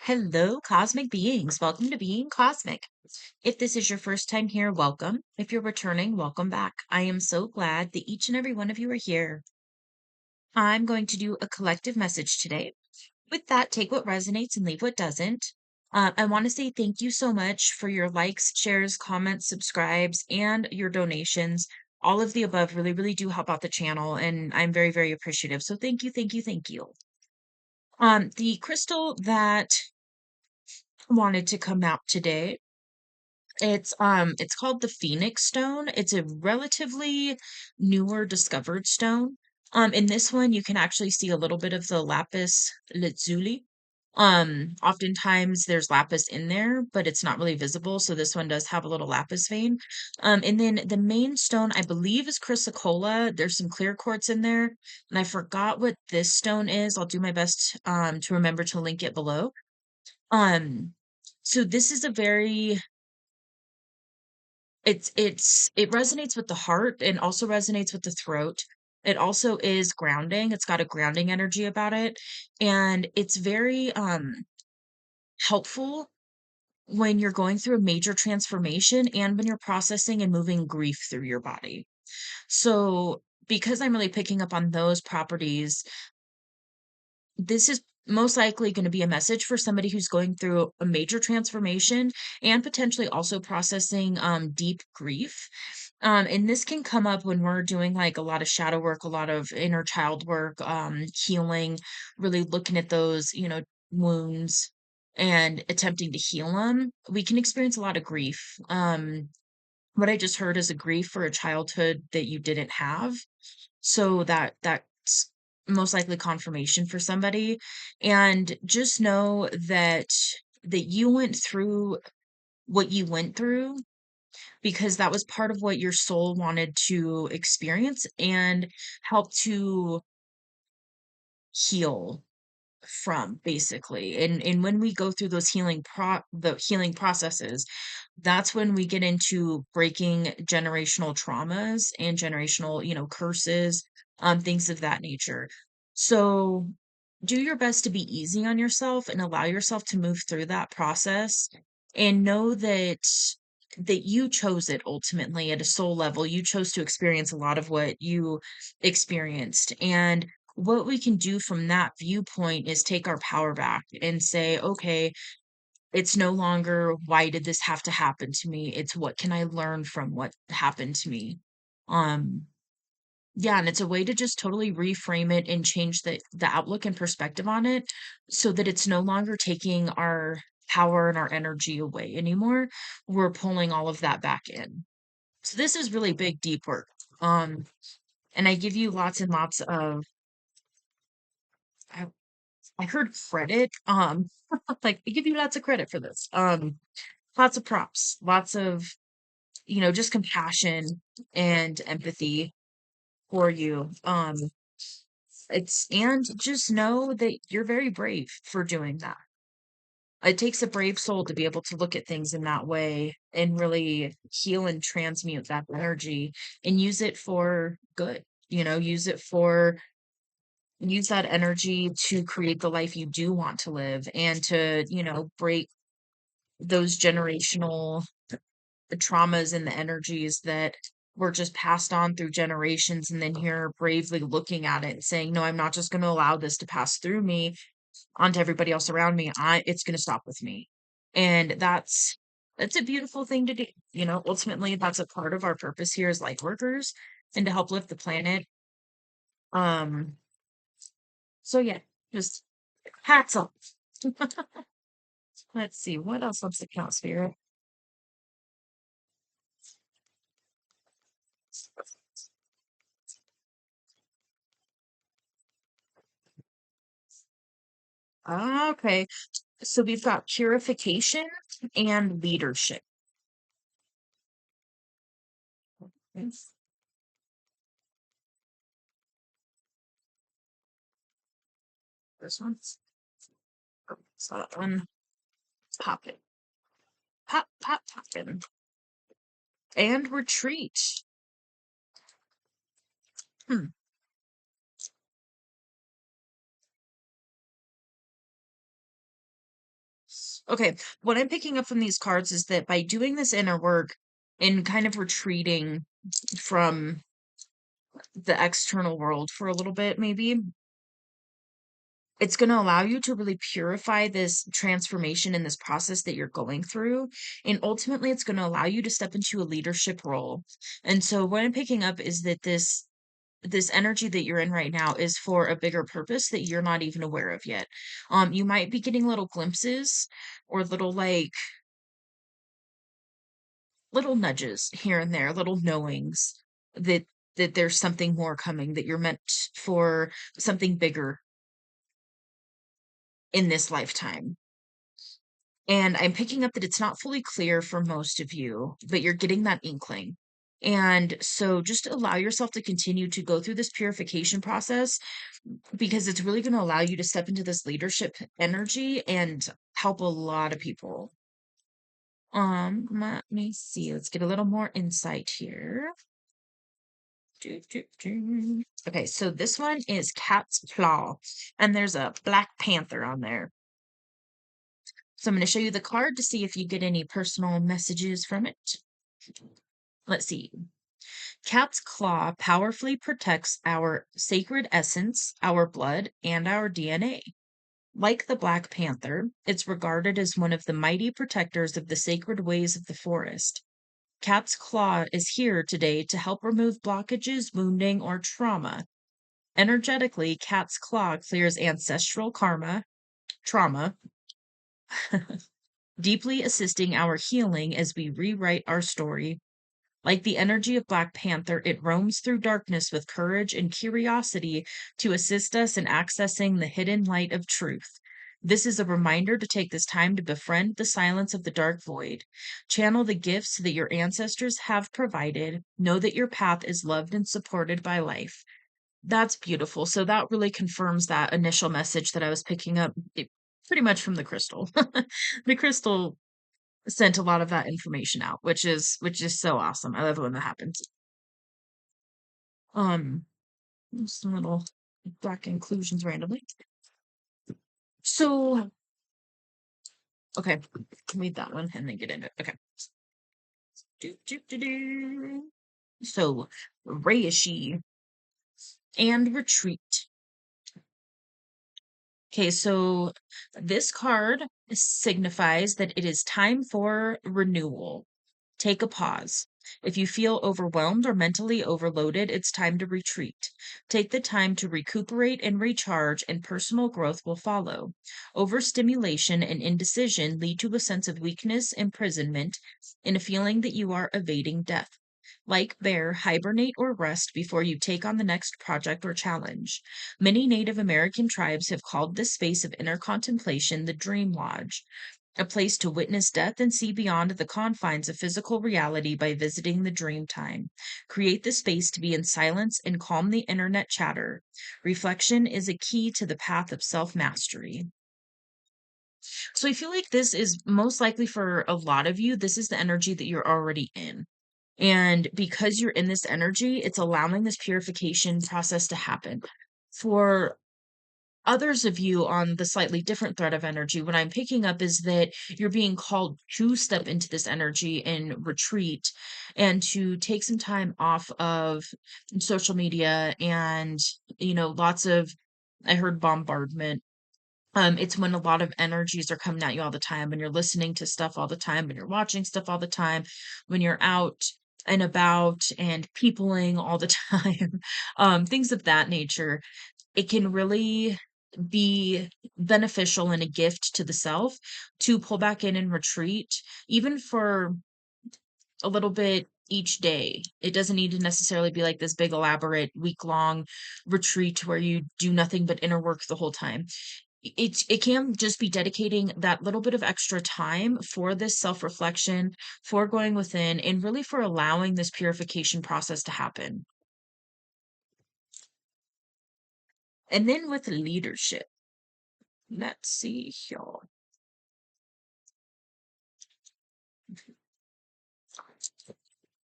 Hello, cosmic beings. Welcome to Being Cosmic. If this is your first time here, welcome. If you're returning, welcome back. I am so glad that each and every one of you are here. I'm going to do a collective message today. With that, take what resonates and leave what doesn't. I want to say thank you so much for your likes, shares, comments, subscribes, and your donations. All of the above really, really do help out the channel, and I'm very, very appreciative. So thank you, thank you, thank you. The crystal that wanted to come out today. It's called the Phoenix Stone. It's a relatively newer discovered stone. In this one you can actually see a little bit of the lapis lazuli. Oftentimes there's lapis in there, but it's not really visible, so this one does have a little lapis vein. And then the main stone I believe is chrysocolla. There's some clear quartz in there, and I forgot what this stone is. I'll do my best to remember to link it below. Um, so this is a very it resonates with the heart and also resonates with the throat. It also is grounding. It's got a grounding energy about it, and it's very helpful when you're going through a major transformation and when you're processing and moving grief through your body. So, because I'm really picking up on those properties, this is most likely going to be a message for somebody who's going through a major transformation and potentially also processing deep grief. And this can come up when we're doing like a lot of shadow work, a lot of inner child work, healing, really looking at those, wounds and attempting to heal them. We can experience a lot of grief. What I just heard is a grief for a childhood that you didn't have, so that's most likely confirmation for somebody. And just know that you went through what you went through because that was part of what your soul wanted to experience and help to heal from, basically. And when we go through those the healing processes, that's when we get into breaking generational traumas and generational, curses, things of that nature. So do your best to be easy on yourself and allow yourself to move through that process, and know that you chose it ultimately at a soul level. You chose to experience a lot of what you experienced. And what we can do from that viewpoint is take our power back and say, okay, it's no longer, why did this have to happen to me? It's what can I learn from what happened to me? Um, yeah, and it's a way to just totally reframe it and change the outlook and perspective on it so that it's no longer taking our power and our energy away anymore. We're pulling all of that back in. So this is really big, deep work. Um, and I give you lots and lots of I, I heard credit. Like I give you lots of credit for this. Lots of props, lots of, just compassion and empathy for you. And just know that you're very brave for doing that. It takes a brave soul to be able to look at things in that way and really heal and transmute that energy and use it for good. Use that energy to create the life you do want to live and to, break those generational traumas and the energies that were just passed on through generations, and then here bravely looking at it and saying, no, I'm not just going to allow this to pass through me onto everybody else around me. It's going to stop with me. And that's a beautiful thing to do. Ultimately that's a part of our purpose here as light workers and to help lift the planet. Um, so yeah, just hats off. Let's see what else wants to count, spirit. Okay, so we've got purification and leadership. Yes. This one's so that one pop it. Pop, pop, poppin'. And retreat. Hmm. Okay, what I'm picking up from these cards is that by doing this inner work and kind of retreating from the external world for a little bit, maybe, it's going to allow you to really purify this transformation and this process that you're going through. And ultimately, it's going to allow you to step into a leadership role. And so, what I'm picking up is that this energy that you're in right now is for a bigger purpose that you're not even aware of yet. You might be getting little glimpses or little nudges here and there, little knowings that there's something more coming, that you're meant for something bigger in this lifetime. And I'm picking up that it's not fully clear for most of you, but you're getting that inkling. And so just allow yourself to continue to go through this purification process because it's really going to allow you to step into this leadership energy and help a lot of people. Let me see. Let's get a little more insight here. Okay, so this one is Cat's Claw, and there's a Black Panther on there. So I'm going to show you the card to see if you get any personal messages from it. Let's see. Cat's Claw powerfully protects our sacred essence, our blood, and our DNA. Like the Black Panther, it's regarded as one of the mighty protectors of the sacred ways of the forest. Cat's Claw is here today to help remove blockages, wounding, or trauma. Energetically, Cat's Claw clears ancestral trauma, deeply assisting our healing as we rewrite our story. Like the energy of Black Panther, it roams through darkness with courage and curiosity to assist us in accessing the hidden light of truth. This is a reminder to take this time to befriend the silence of the dark void. Channel the gifts that your ancestors have provided. Know that your path is loved and supported by life. That's beautiful. So that really confirms that initial message that I was picking up pretty much from the crystal. The crystal sent a lot of that information out, which is so awesome. I love it when that happens. Um, some little black inclusions randomly. So, okay, read that one and then get into it. Okay. So, Reishi and retreat. Okay, so this card signifies that it is time for renewal. Take a pause. If you feel overwhelmed or mentally overloaded, it's time to retreat. Take the time to recuperate and recharge, and personal growth will follow. Overstimulation and indecision lead to a sense of weakness, imprisonment, and a feeling that you are evading death. Like bear, hibernate or rest before you take on the next project or challenge. Many Native American tribes have called this space of inner contemplation the Dream Lodge, a place to witness death and see beyond the confines of physical reality by visiting the dream time. Create the space to be in silence and calm the internet chatter. Reflection is a key to the path of self mastery. So I feel like this is most likely for a lot of you, this is the energy that you're already in. And because you're in this energy, it's allowing this purification process to happen. For others of you on the slightly different thread of energy, what I'm picking up is that you're being called to step into this energy and retreat and to take some time off of social media and, lots of, I heard bombardment. It's when a lot of energies are coming at you all the time, when you're listening to stuff all the time, when you're watching stuff all the time, when you're out and about and peopling all the time, things of that nature. It can really be beneficial and a gift to the self to pull back in and retreat, even for a little bit each day. It doesn't need to necessarily be like this big, elaborate, week-long retreat where you do nothing but inner work the whole time. It can just be dedicating that little bit of extra time for this self-reflection, for going within, and really for allowing this purification process to happen. And then with leadership, let's see here.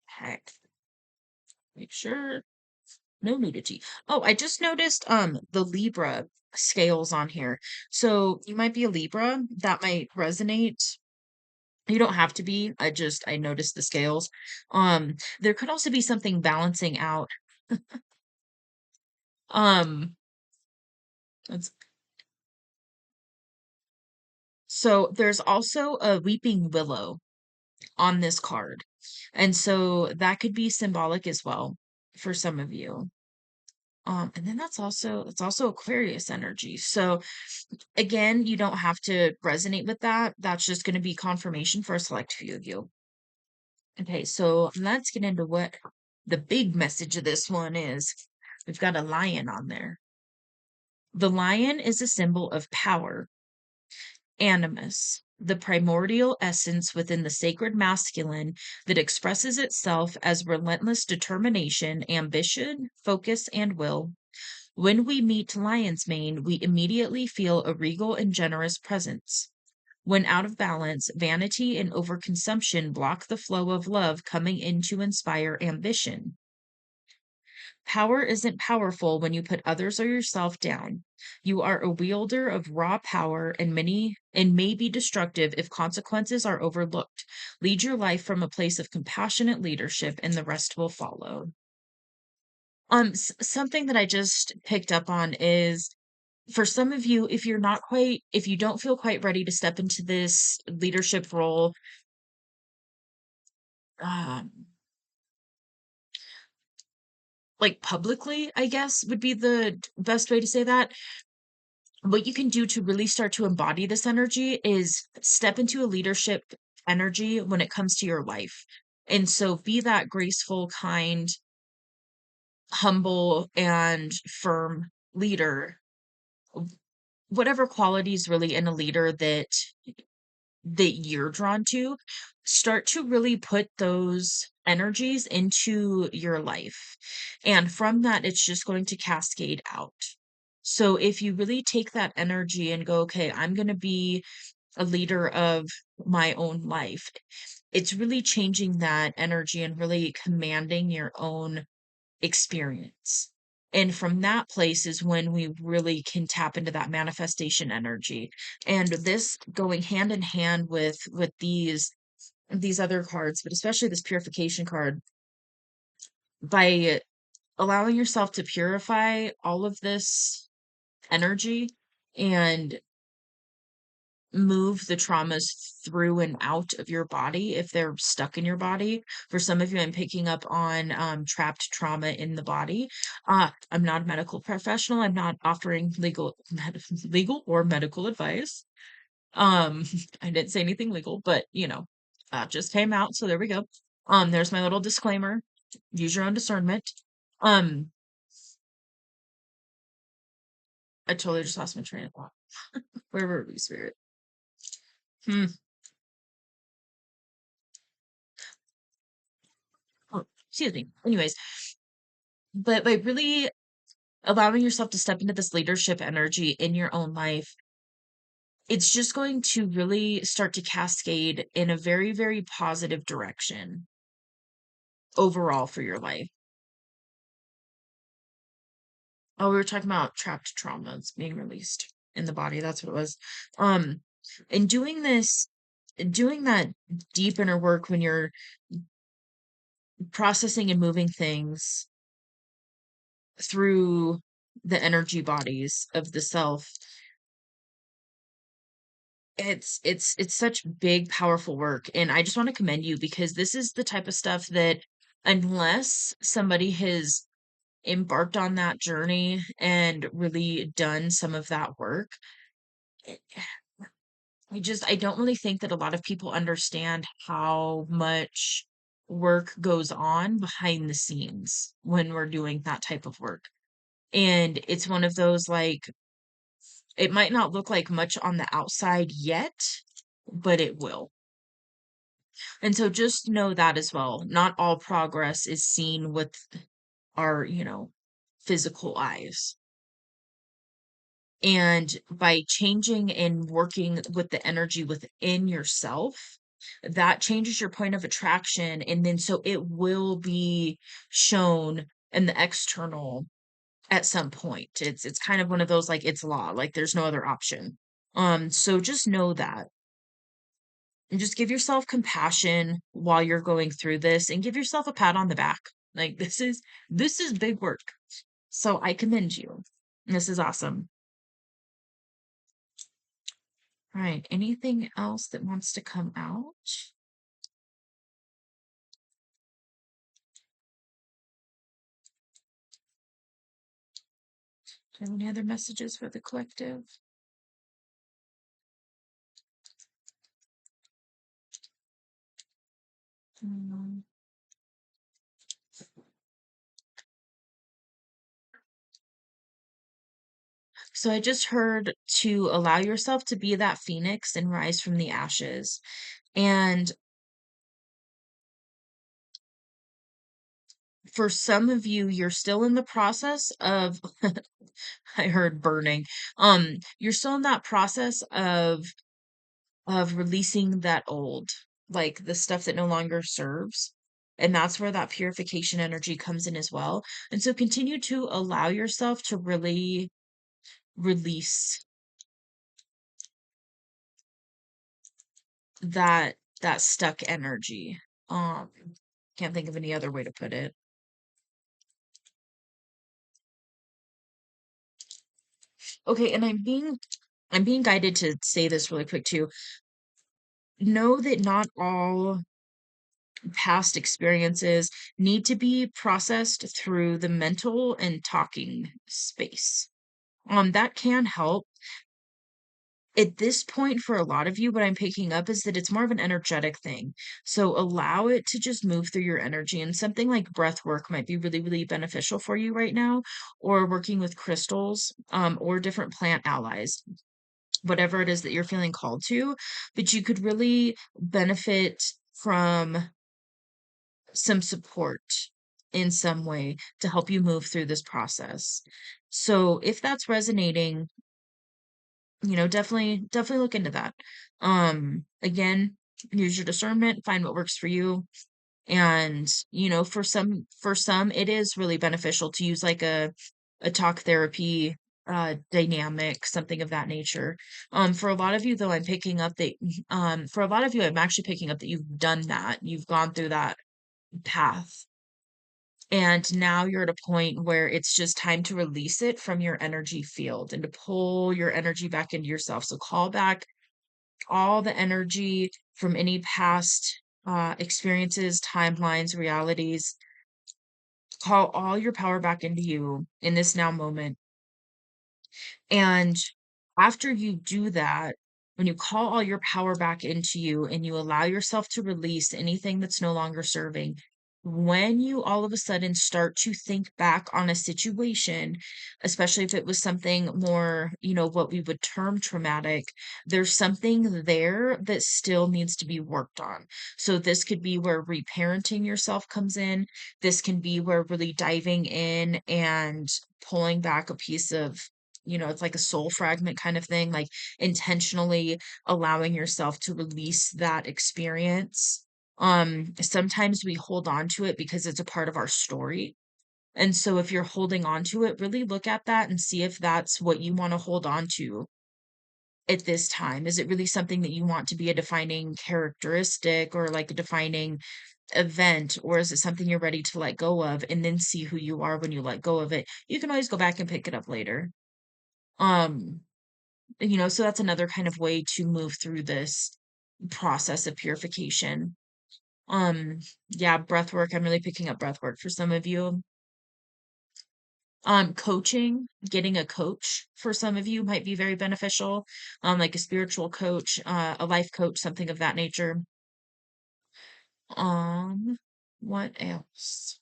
Heck, make sure. No nudity. Oh, I just noticed the Libra scales on here. So you might be a Libra. That might resonate. You don't have to be. I noticed the scales. There could also be something balancing out. Um, let's so there's also a weeping willow on this card. And so that could be symbolic as well for some of you. And then that's also Aquarius energy. So again, you don't have to resonate with that. That's just going to be confirmation for a select few of you. Okay, so let's get into what the big message of this one is. We've got a lion on there. The lion is a symbol of power, animus, the primordial essence within the sacred masculine that expresses itself as relentless determination, ambition, focus, and will. When we meet lion's mane, we immediately feel a regal and generous presence. When out of balance, vanity and overconsumption block the flow of love coming in to inspire ambition. Power isn't powerful when you put others or yourself down. You are a wielder of raw power and may be destructive if consequences are overlooked. Lead your life from a place of compassionate leadership and the rest will follow. Something that I just picked up on is for some of you, if you don't feel quite ready to step into this leadership role, um, like publicly, I guess would be the best way to say that. What you can do to really start to embody this energy is step into a leadership energy when it comes to your life. And so be that graceful, kind, humble, and firm leader. Whatever qualities really in a leader that you're drawn to, start to really put those energies into your life. And from that, it's just going to cascade out. So if you really take that energy and go, okay, I'm going to be a leader of my own life, it's really changing that energy and really commanding your own experience. And from that place is when we really can tap into that manifestation energy. And this going hand in hand with these other cards, but especially this purification card, by allowing yourself to purify all of this energy and move the traumas through and out of your body if they're stuck in your body. For some of you, I'm picking up on trapped trauma in the body. I'm not a medical professional. I'm not offering legal or medical advice. Um, I didn't say anything legal, but just came out, so there we go. There's my little disclaimer. Use your own discernment. Um, I totally just lost my train of thought. Where were we, spirit? Hmm. Oh, excuse me. Anyways, but by really allowing yourself to step into this leadership energy in your own life, it's just going to really start to cascade in a very, very positive direction overall for your life. Oh, we were talking about trapped traumas being released in the body. That's what it was. Um, and doing that deep inner work when you're processing and moving things through the energy bodies of the self, it's such big, powerful work, and I just want to commend you because this is the type of stuff that unless somebody has embarked on that journey and really done some of that work, it- I don't really think that a lot of people understand how much work goes on behind the scenes when we're doing that type of work. And it's one of those like it might not look like much on the outside yet, but it will. And so just know that as well. Not all progress is seen with our, physical eyes. And by changing and working with the energy within yourself, that changes your point of attraction. And then so it will be shown and the external at some point. It's kind of one of those, like, it's law, like there's no other option. So just know that. And just give yourself compassion while you're going through this and give yourself a pat on the back. Like, this is big work. So I commend you. This is awesome. All right. Anything else that wants to come out? Do you have any other messages for the collective? Mm. So I just heard to allow yourself to be that phoenix and rise from the ashes. And for some of you, you're still in the process of, I heard burning. You're still in that process of releasing that old, like the stuff that no longer serves. And that's where that purification energy comes in as well. And so continue to allow yourself to really release that that stuck energy. Um, can't think of any other way to put it. Okay, and I'm being guided to say this really quick too. Know that not all past experiences need to be processed through the mental and talking space. That can help. At this point, for a lot of you, what I'm picking up is that it's more of an energetic thing. So allow it to just move through your energy. And something like breath work might be really, really beneficial for you right now, or working with crystals, or different plant allies, whatever it is that you're feeling called to. But you could really benefit from some support in some way to help you move through this process. So if that's resonating, definitely look into that. Again, use your discernment, find what works for you. And, for some it is really beneficial to use like a talk therapy dynamic, something of that nature. For a lot of you though, I'm picking up that for a lot of you, I'm actually picking up that you've done that. You've gone through that path. And now you're at a point where it's just time to release it from your energy field and to pull your energy back into yourself. So call back all the energy from any past experiences, timelines, realities. Call all your power back into you in this now moment. And after you do that, when you call all your power back into you and you allow yourself to release anything that's no longer serving, when you all of a sudden start to think back on a situation, especially if it was something more, what we would term traumatic, there's something there that still needs to be worked on. So this could be where reparenting yourself comes in. This can be where really diving in and pulling back a piece of, it's like a soul fragment kind of thing, like intentionally allowing yourself to release that experience. Sometimes we hold on to it because it's a part of our story. And so if you're holding on to it, really look at that and see if that's what you want to hold on to at this time. Is it really something that you want to be a defining characteristic or like a defining event, or is it something you're ready to let go of and then see who you are when you let go of it? You can always go back and pick it up later. Um, so that's another kind of way to move through this process of purification. Um, yeah, breath work. I'm really picking up breath work for some of you. Coaching, getting a coach for some of you might be very beneficial. Like a spiritual coach, a life coach, something of that nature. Um, what else?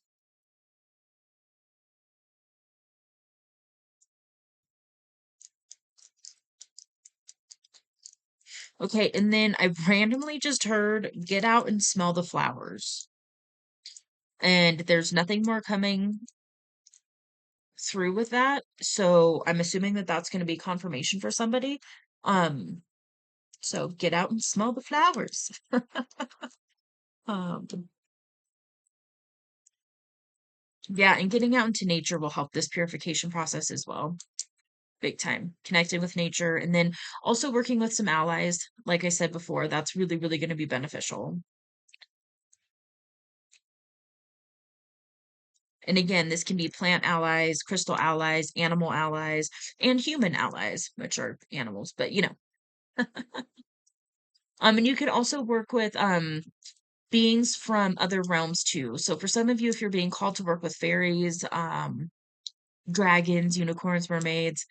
Okay, and then I randomly just heard get out and smell the flowers. And there's nothing more coming through with that. So I'm assuming that that's going to be confirmation for somebody. Um, so get out and smell the flowers. Um, Yeah, and getting out into nature will help this purification process as well. Big time. Connecting with nature and then also working with some allies. Like I said before, that's really, really going to be beneficial. And again, this can be plant allies, crystal allies, animal allies, and human allies, which are animals, but you know. And you could also work with beings from other realms too. So for some of you, if you're being called to work with fairies, dragons, unicorns, mermaids,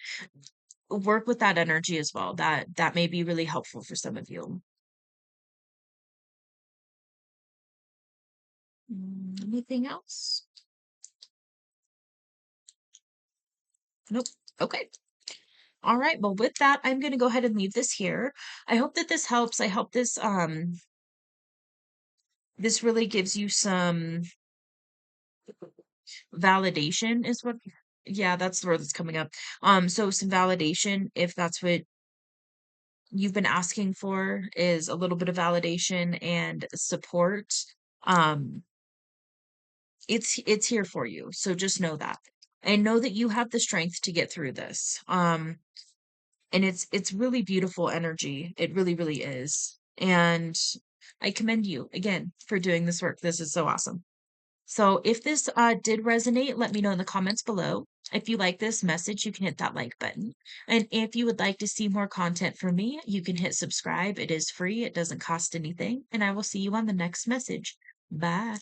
work with that energy as well. That may be really helpful for some of you. Anything else? Nope. Okay. All right. Well, with that, I'm going to go ahead and leave this here. I hope that this helps. I hope this really gives you some validation is what, yeah, that's the word that's coming up. So some validation, if that's what you've been asking for, is a little bit of validation and support. Um, it's here for you. So just know that. And know that you have the strength to get through this. And it's really beautiful energy. It really, really is. And I commend you again for doing this work. This is so awesome. So if this did resonate, let me know in the comments below. If you like this message, you can hit that like button. And if you would like to see more content from me, you can hit subscribe. It is free. It doesn't cost anything. And I will see you on the next message. Bye.